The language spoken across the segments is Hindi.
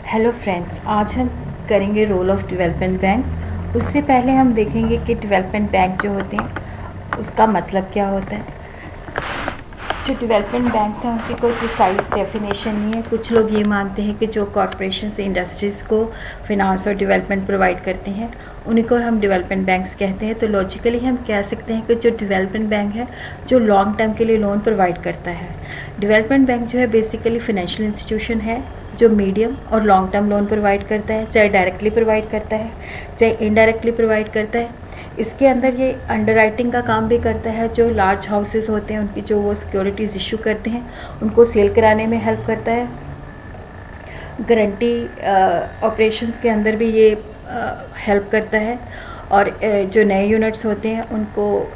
हेलो फ्रेंड्स, आज हम करेंगे रोल ऑफ डेवलपमेंट बैंक्स। उससे पहले हम देखेंगे कि डेवलपमेंट बैंक जो होते हैं उसका मतलब क्या होता है। जो डेवलपमेंट बैंक्स हैं उनकी कोई प्रिसाइज डेफिनेशन नहीं है। कुछ लोग ये मानते हैं कि जो कॉरपोरेशन से इंडस्ट्रीज़ को फिनांस और डेवलपमेंट प्रोवाइड करते हैं उन्हीं को हम डेवलपमेंट बैंक्स कहते हैं। तो लॉजिकली हम कह सकते हैं कि जो डेवलपमेंट बैंक है जो लॉन्ग टर्म के लिए लोन प्रोवाइड करता है। डेवलपमेंट बैंक जो है बेसिकली फाइनेंशियल इंस्टीट्यूशन है जो मीडियम और लॉन्ग टर्म लोन प्रोवाइड करता है, चाहे डायरेक्टली प्रोवाइड करता है चाहे इनडायरेक्टली प्रोवाइड करता है। इसके अंदर ये अंडरराइटिंग का काम भी करता है। जो लार्ज हाउसेस होते हैं उनकी जो वो सिक्योरिटीज़ इशू करते हैं उनको सेल कराने में हेल्प करता है। गारंटी ऑपरेशंस के अंदर भी ये हेल्प करता है। और जो नए यूनिट्स होते हैं उनको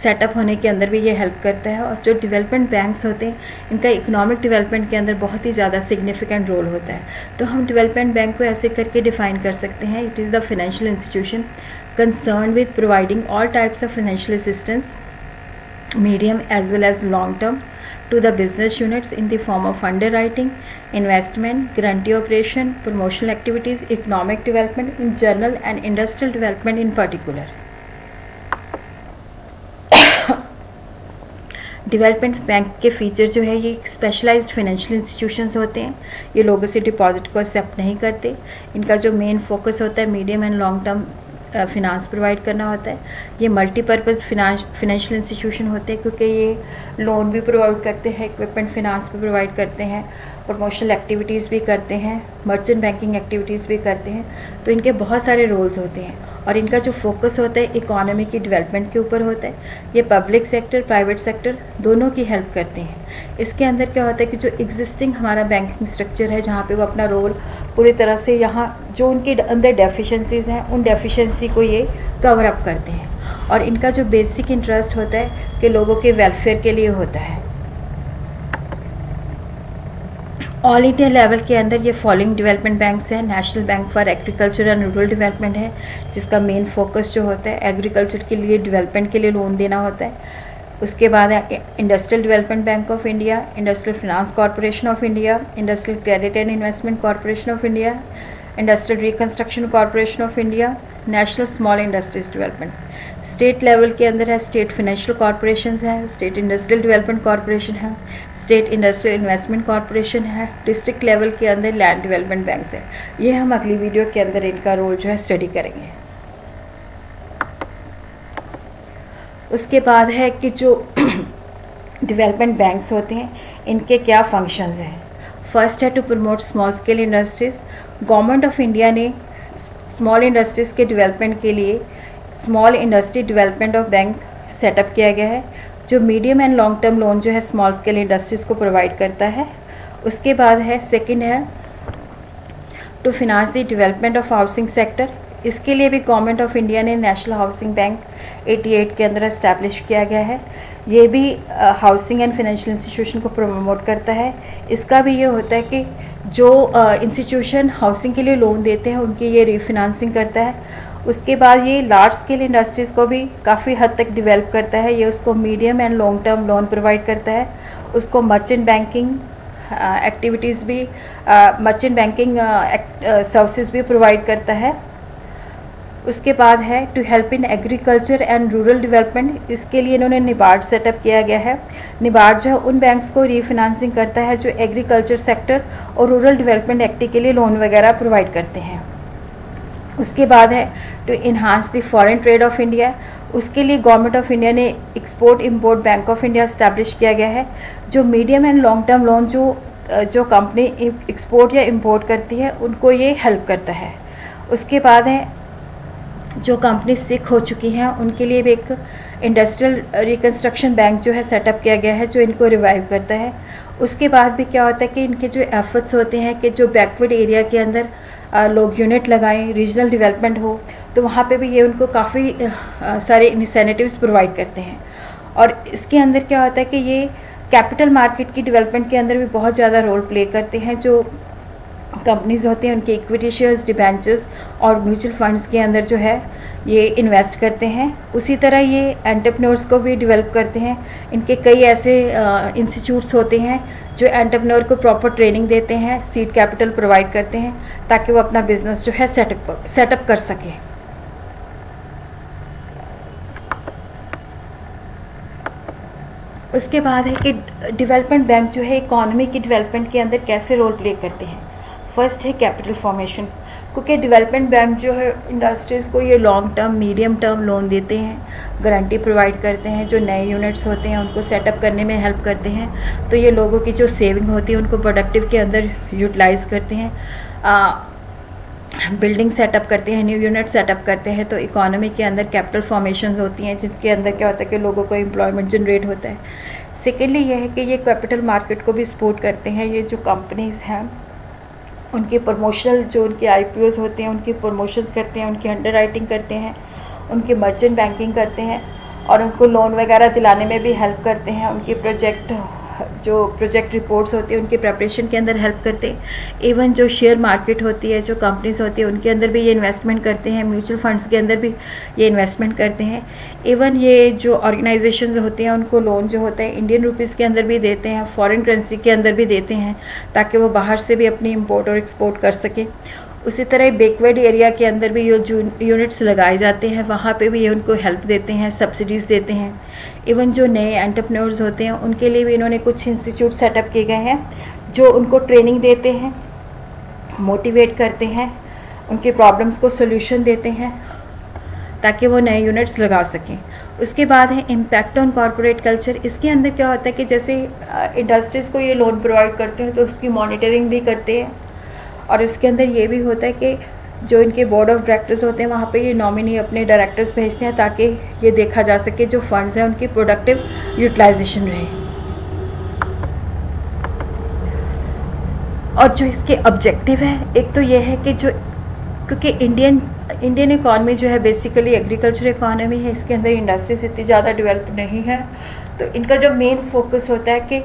सेटअप होने के अंदर भी ये हेल्प करता है। और जो डेवलपमेंट बैंक्स होते हैं इनका इकोनॉमिक डेवलपमेंट के अंदर बहुत ही ज़्यादा सिग्निफिकेंट रोल होता है। तो हम डेवलपमेंट बैंक को ऐसे करके डिफ़ाइन कर सकते हैं, it is the financial institution concerned with providing all types of financial assistance, medium as well as long term, to the business units in the form of underwriting, investment, guarantee operation, promotional activities, economic development in general and industrial development in particular. Development bank के फीचर जो है ये स्पेशलाइज्ड फाइनेंशियल इंस्टीट्यूशंस होते हैं। ये लोगों से डिपॉजिट को एक्सेप्ट नहीं करते। इनका जो मेन फोकस होता है medium and long term finance provide करना होता है। ये मल्टीपर्पज़ फाइनेंशियल इंस्टीट्यूशन होते हैं क्योंकि ये लोन भी प्रोवाइड करते हैं, इक्विपमेंट फिनांस भी प्रोवाइड करते हैं, प्रमोशनल एक्टिविटीज़ भी करते हैं, मर्चेंट बैंकिंग एक्टिविटीज़ भी करते हैं। तो इनके बहुत सारे रोल्स होते हैं और इनका जो फोकस होता है इकोनॉमी की डेवलपमेंट के ऊपर होता है। ये पब्लिक सेक्टर प्राइवेट सेक्टर दोनों की हेल्प करते हैं। इसके अंदर क्या होता है कि जो एग्जिस्टिंग हमारा बैंकिंग स्ट्रक्चर है जहाँ पे वो अपना रोल पूरी तरह से यहाँ जो उनके अंदर डेफिशिएंसीज हैं उन डेफिशिएंसी को ये कवर अप करते हैं। और इनका जो बेसिक इंटरेस्ट होता है कि लोगों के वेलफेयर के लिए होता है। ऑल इंडिया लेवल के अंदर ये फॉलोइंग डेवलपमेंट बैंक्स हैं। National bank for agriculture and rural development है जिसका मेन फोकस जो होता है एग्रीकल्चर के लिए डेवलपमेंट के लिए लोन देना होता है। उसके बाद है industrial development bank of India, industrial finance corporation of India, industrial credit and investment corporation of India, industrial reconstruction corporation of India, national small industries development. State level के अंदर है स्टेट फाइनेंशियल कॉरपोरेशन है, स्टेट इंडस्ट्रियल डेवलपमेंट कॉरपोरेशन है, स्टेट इंडस्ट्रियल इन्वेस्टमेंट कॉरपोरेशन है। डिस्ट्रिक्ट लेवल के अंदर लैंड डेवलपमेंट बैंक्स है। ये हम अगली वीडियो के अंदर इनका रोल जो है स्टडी करेंगे। उसके बाद है कि जो डेवलपमेंट बैंक्स होते हैं इनके क्या फंक्शंस हैं। फर्स्ट है to promote small scale industries. Government of India ने स्मॉल इंडस्ट्रीज़ के डेवलपमेंट के लिए small industry development of bank setup किया गया है जो medium and long term loan जो है स्मॉल स्केल इंडस्ट्रीज़ को प्रोवाइड करता है। उसके बाद है सेकंड है to finance the development of housing sector. इसके लिए भी गवर्नमेंट ऑफ इंडिया ने नेशनल हाउसिंग बैंक 88 के अंदर इस्टेब्लिश किया गया है। ये भी हाउसिंग एंड फाइनेंशियल इंस्टीट्यूशन को प्रमोट करता है। इसका भी ये होता है कि जो इंस्टीट्यूशन हाउसिंग के लिए लोन देते हैं उनकी ये रीफाइनेंसिंग करता है। उसके बाद ये लार्ज स्केल इंडस्ट्रीज़ को भी काफ़ी हद तक डेवलप करता है। ये उसको medium and long term loan provide करता है। उसको मर्चेंट बैंकिंग एक्टिविटीज़ भी मर्चेंट बैंकिंग सर्विसेज भी प्रोवाइड करता है। उसके बाद है to help in agriculture and rural development. इसके लिए इन्होंने निबार्ड सेटअप किया गया है। निबार्ड जो है उन बैंक्स को रीफाइनेंसिंग करता है जो एग्रीकल्चर सेक्टर और रूरल डेवलपमेंट एक्टिविटी के लिए लोन वगैरह प्रोवाइड करते हैं। उसके बाद है to enhance the foreign trade of India. उसके लिए गवर्नमेंट ऑफ इंडिया ने export import bank of India establish किया गया है जो medium and long term loan जो कंपनी एक्सपोर्ट या इंपोर्ट करती है उनको ये हेल्प करता है। उसके बाद है जो कंपनी सिक हो चुकी हैं उनके लिए भी एक इंडस्ट्रियल रिकन्स्ट्रक्शन बैंक जो है सेटअप किया गया है जो इनको रिवाइव करता है। उसके बाद भी क्या होता है कि इनके जो एफर्ट्स होते हैं कि जो बैकवर्ड एरिया के अंदर लोग यूनिट लगाएं, रीजनल डेवलपमेंट हो, तो वहाँ पे भी ये उनको काफ़ी सारे इंसेंटिव्स प्रोवाइड करते हैं। और इसके अंदर क्या होता है कि ये कैपिटल मार्केट की डेवलपमेंट के अंदर भी बहुत ज़्यादा रोल प्ले करते हैं। जो कंपनीज होती हैं उनके इक्विटी शेयर्स, डिबेंचर्स और म्यूचुअल फंड्स के अंदर जो है ये इन्वेस्ट करते हैं। उसी तरह ये एंटरप्रेन्योर्स को भी डेवलप करते हैं। इनके कई ऐसे इंस्टीट्यूट्स होते हैं जो एंटरप्रेन्योर को प्रॉपर ट्रेनिंग देते हैं, सीड कैपिटल प्रोवाइड करते हैं ताकि वो अपना बिजनेस जो है सेटअप कर सकें। उसके बाद है कि डेवलपमेंट बैंक जो है इकोनॉमी की डेवलपमेंट के अंदर कैसे रोल प्ले करते हैं। फर्स्ट है कैपिटल फॉर्मेशन, क्योंकि डेवलपमेंट बैंक जो है इंडस्ट्रीज़ को ये long term, medium term loan देते हैं, गारंटी प्रोवाइड करते हैं, जो नए यूनिट्स होते हैं उनको सेटअप करने में हेल्प करते हैं। तो ये लोगों की जो सेविंग होती है उनको प्रोडक्टिव के अंदर यूटिलाइज़ करते हैं, बिल्डिंग सेटअप करते हैं, न्यू यूनिट सेटअप करते हैं। तो इकोनॉमी के अंदर कैपिटल फॉर्मेशन होती हैं जिसके अंदर क्या होता है कि लोगों को एम्प्लॉयमेंट जनरेट होता है। सेकेंडली ये है कि ये कैपिटल मार्केट को भी सपोर्ट करते हैं। ये जो कंपनीज़ हैं उनके प्रमोशनल जो उनके IPOs होते हैं उनकी प्रमोशंस करते हैं, उनकी अंडरराइटिंग करते हैं, उनकी मर्चेंट बैंकिंग करते हैं और उनको लोन वगैरह दिलाने में भी हेल्प करते हैं। उनकी प्रोजेक्ट रिपोर्ट्स होती है उनकी प्रिपरेशन के अंदर हेल्प करते हैं। इवन जो शेयर मार्केट होती है, जो कंपनीज होती है उनके अंदर भी ये इन्वेस्टमेंट करते हैं, म्यूचुअल फंड्स के अंदर भी ये इन्वेस्टमेंट करते हैं। इवन ये जो ऑर्गेनाइजेशन होती हैं उनको लोन जो होता है इंडियन रुपीज़ के अंदर भी देते हैं, फॉरेन करेंसी के अंदर भी देते हैं ताकि वो बाहर से भी अपनी इम्पोर्ट और एक्सपोर्ट कर सकें। उसी तरह बैकवर्ड एरिया के अंदर भी जो यूनिट्स लगाए जाते हैं वहाँ पे भी ये उनको हेल्प देते हैं, सब्सिडीज़ देते हैं। इवन जो नए एंटरप्रेन्योर्स होते हैं उनके लिए भी इन्होंने कुछ इंस्टीट्यूट सेटअप किए गए हैं जो उनको ट्रेनिंग देते हैं, मोटिवेट करते हैं, उनकी प्रॉब्लम्स को सोल्यूशन देते हैं ताकि वो नए यूनिट्स लगा सकें। उसके बाद है इम्पैक्ट ऑन कॉरपोरेट कल्चर। इसके अंदर क्या होता है कि जैसे इंडस्ट्रीज़ को ये लोन प्रोवाइड करते हैं तो उसकी मॉनिटरिंग भी करते हैं और इसके अंदर ये भी होता है कि जो इनके बोर्ड ऑफ डायरेक्टर्स होते हैं वहाँ पे ये नॉमिनी अपने डायरेक्टर्स भेजते हैं ताकि ये देखा जा सके जो फंड्स हैं उनकी प्रोडक्टिव यूटिलाइजेशन रहे। और जो इसके ऑब्जेक्टिव है, एक तो ये है कि जो क्योंकि इंडियन इकॉनमी जो है बेसिकली एग्रीकल्चर इकॉनमी है, इसके अंदर इंडस्ट्रीज इतनी ज़्यादा डेवलप नहीं है। तो इनका जो मेन फोकस होता है कि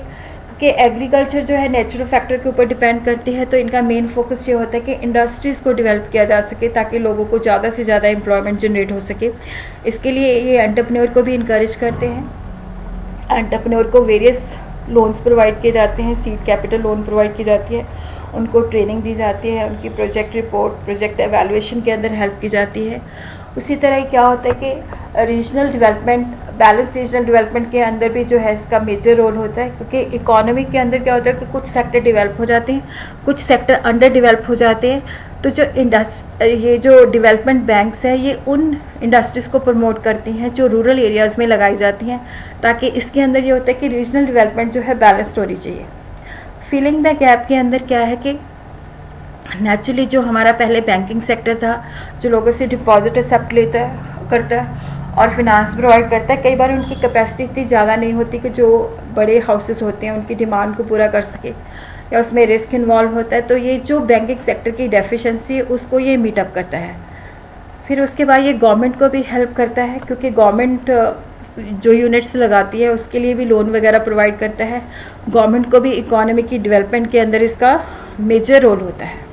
एग्रीकल्चर जो है नेचुरल फैक्टर के ऊपर डिपेंड करती है, तो इनका मेन फोकस ये होता है कि इंडस्ट्रीज़ को डेवलप किया जा सके ताकि लोगों को ज़्यादा से ज़्यादा एम्प्लॉयमेंट जनरेट हो सके। इसके लिए ये एंटरप्रेन्योर को भी इनकरेज करते हैं। एंटरप्रेन्योर को वेरियस लोन्स प्रोवाइड किए जाते हैं, सीड कैपिटल लोन प्रोवाइड की जाती है, उनको ट्रेनिंग दी जाती है, उनकी प्रोजेक्ट रिपोर्ट, प्रोजेक्ट एवेलुएशन के अंदर हेल्प की जाती है। उसी तरह क्या होता है कि regional development, balance regional development के अंदर भी जो है इसका मेजर रोल होता है, क्योंकि इकोनॉमी के अंदर क्या होता है कि कुछ सेक्टर डेवलप हो जाते हैं, कुछ सेक्टर अंडर डेवलप हो जाते हैं। तो ये जो डेवलपमेंट बैंक्स हैं ये उन इंडस्ट्रीज़ को प्रमोट करती हैं जो रूरल एरियाज़ में लगाई जाती हैं, ताकि इसके अंदर ये होता है कि रीजनल डेवलपमेंट जो है बैलेंस्ड होनी चाहिए। फिलिंग द गैप के अंदर क्या है कि नेचुरली जो हमारा पहले बैंकिंग सेक्टर था, जो लोगों से डिपॉजिट एक्सेप्ट करता है और फिनांस प्रोवाइड करता है, कई बार उनकी कैपेसिटी इतनी ज़्यादा नहीं होती कि जो बड़े हाउसेस होते हैं उनकी डिमांड को पूरा कर सके, या उसमें रिस्क इन्वॉल्व होता है। तो ये जो बैंकिंग सेक्टर की डेफिशिएंसी है उसको ये मीट अप करता है। फिर उसके बाद ये गवर्नमेंट को भी हेल्प करता है, क्योंकि गवर्नमेंट जो यूनिट्स लगाती है उसके लिए भी लोन वगैरह प्रोवाइड करता है। गवर्नमेंट को भी इकोनॉमी की डेवलपमेंट के अंदर इसका मेजर रोल होता है।